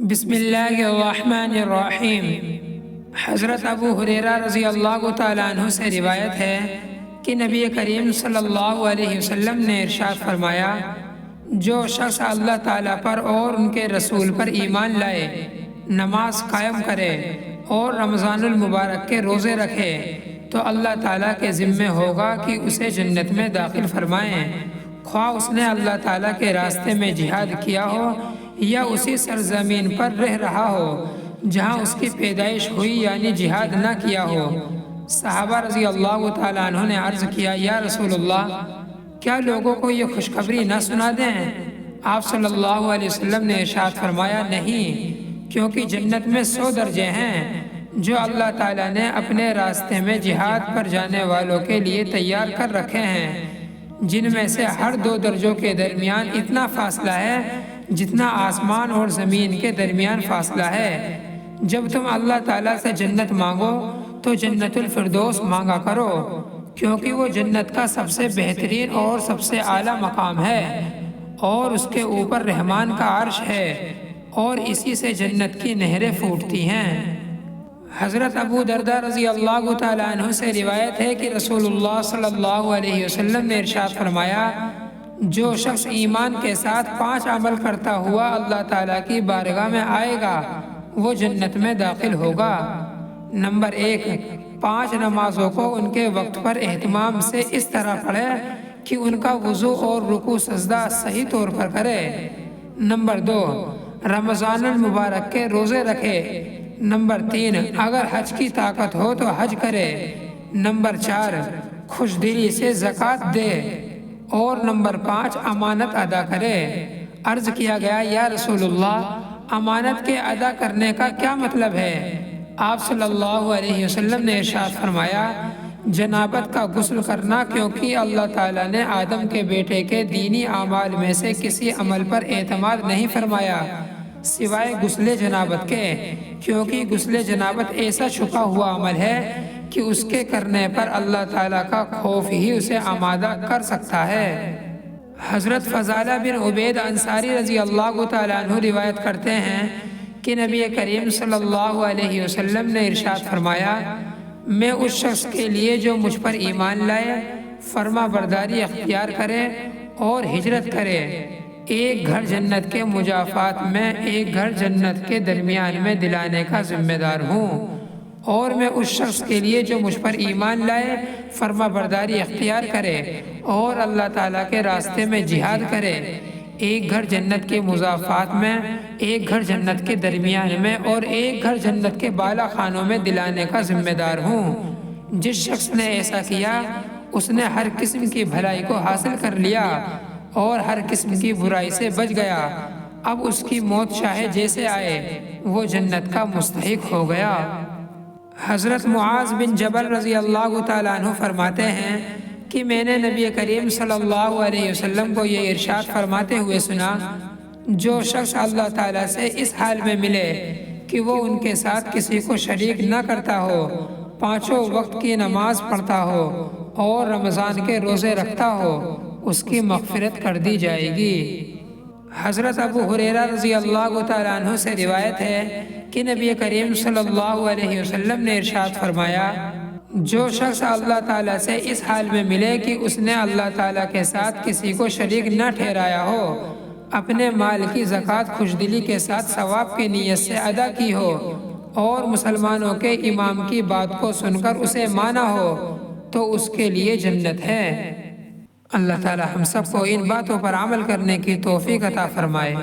بسم اللہ الرحمن الرحیم۔ حضرت ابو ہریرہ رضی اللہ تعالیٰ عنہ سے روایت ہے کہ نبی کریم صلی اللہ علیہ وسلم نے ارشاد فرمایا، جو شخص اللہ تعالیٰ پر اور ان کے رسول پر ایمان لائے، نماز قائم کرے اور رمضان المبارک کے روزے رکھے تو اللہ تعالیٰ کے ذمہ ہوگا کہ اسے جنت میں داخل فرمائیں، خواہ اس نے اللہ تعالیٰ کے راستے میں جہاد کیا ہو یا اسی سرزمین پر رہ رہا ہو جہاں اس کی پیدائش ہوئی، یعنی جہاد نہ کیا ہو۔ صحابہ رضی اللہ تعالیٰ عنہ نے عرض کیا، یا رسول اللہ، کیا لوگوں کو یہ خوشخبری نہ سنا دیں؟ آپ صلی اللہ علیہ وسلم نے ارشاد فرمایا، نہیں، کیونکہ جنت میں 100 درجے ہیں جو اللہ تعالیٰ نے اپنے راستے میں جہاد پر جانے والوں کے لیے تیار کر رکھے ہیں، جن میں سے ہر 2 درجوں کے درمیان اتنا فاصلہ ہے جتنا آسمان اور زمین کے درمیان فاصلہ ہے۔ جب تم اللہ تعالیٰ سے جنت مانگو تو جنت الفردوس مانگا کرو، کیونکہ وہ جنت کا سب سے بہترین اور سب سے اعلیٰ مقام ہے، اور اس کے اوپر رحمان کا عرش ہے، اور اسی سے جنت کی نہریں پھوٹتی ہیں۔ حضرت ابو درداء رضی اللہ تعالیٰ عنہ سے روایت ہے کہ رسول اللہ صلی اللہ علیہ وسلم نے ارشاد فرمایا، جو شخص ایمان کے ساتھ 5 عمل کرتا ہوا اللہ تعالیٰ کی بارگاہ میں آئے گا، وہ جنت میں داخل ہوگا۔ نمبر 1، 5 نمازوں کو ان کے وقت پر اہتمام سے اس طرح پڑھے کہ ان کا وضو اور رکوع سجدہ صحیح طور پر کرے۔ نمبر 2، رمضان المبارک کے روزے رکھے۔ نمبر 3، اگر حج کی طاقت ہو تو حج کرے۔ نمبر 4، خوش دلی سے زکوٰۃ دے۔ اور نمبر 5، امانت ادا کرے۔ عرض کیا گیا، یا رسول اللہ، امانت کے ادا کرنے کا کیا مطلب ہے؟ آپ صلی اللہ علیہ وسلم نے ارشاد فرمایا، جنابت کا غسل کرنا، کیونکہ اللہ تعالیٰ نے آدم کے بیٹے کے دینی اعمال میں سے کسی عمل پر اعتماد نہیں فرمایا سوائے غسل جنابت کے، کیونکہ غسل جنابت ایسا چھپا ہوا عمل ہے کہ اس کے کرنے پر اللہ تعالیٰ کا خوف ہی اسے آمادہ کر سکتا ہے۔ حضرت فضالہ بن عبید انصاری رضی اللہ تعالیٰ عنہ روایت کرتے ہیں کہ نبی کریم صلی اللہ علیہ وسلم نے ارشاد فرمایا، میں اس شخص کے لیے جو مجھ پر ایمان لائے، فرما برداری اختیار کرے اور ہجرت کرے، ایک گھر جنت کے مضافات میں ایک گھر جنت کے درمیان میں دلانے کا ذمہ دار ہوں، اور میں اس شخص کے لیے جو مجھ پر ایمان لائے، فرما برداری اختیار کرے اور اللہ تعالیٰ کے راستے میں جہاد کرے، ایک گھر جنت کے مضافات میں ایک گھر جنت کے درمیان میں اور ایک گھر جنت کے بالا خانوں میں دلانے کا ذمہ دار ہوں۔ جس شخص نے ایسا کیا، اس نے ہر قسم کی بھلائی کو حاصل کر لیا اور ہر قسم کی برائی سے بچ گیا۔ اب اس کی موت چاہے جیسے آئے، وہ جنت کا مستحق ہو گیا۔ حضرت معاذ بن جبل رضی اللہ تعالیٰ عنہ فرماتے ہیں کہ میں نے نبی کریم صلی اللہ علیہ وسلم کو یہ ارشاد فرماتے ہوئے سنا، جو شخص اللہ تعالیٰ سے اس حال میں ملے کہ وہ ان کے ساتھ کسی کو شریک نہ کرتا ہو، 5 وقت کی نماز پڑھتا ہو اور رمضان کے روزے رکھتا ہو، اس کی مغفرت کر دی جائے گی۔ حضرت ابو ہریرہ رضی اللہ تعالیٰ عنہ سے روایت ہے کہ نبی کریم صلی اللہ علیہ وسلم نے ارشاد فرمایا، جو شخص اللہ تعالیٰ سے اس حال میں ملے کہ اس نے اللہ تعالیٰ کے ساتھ کسی کو شریک نہ ٹھہرایا ہو، اپنے مال کی زکوٰۃ خوش دلی کے ساتھ ثواب کی نیت سے ادا کی ہو، اور مسلمانوں کے امام کی بات کو سن کر اسے مانا ہو، تو اس کے لیے جنت ہے۔ اللہ تعالیٰ ہم سب کو ان باتوں پر عمل کرنے کی توفیق عطا فرمائے۔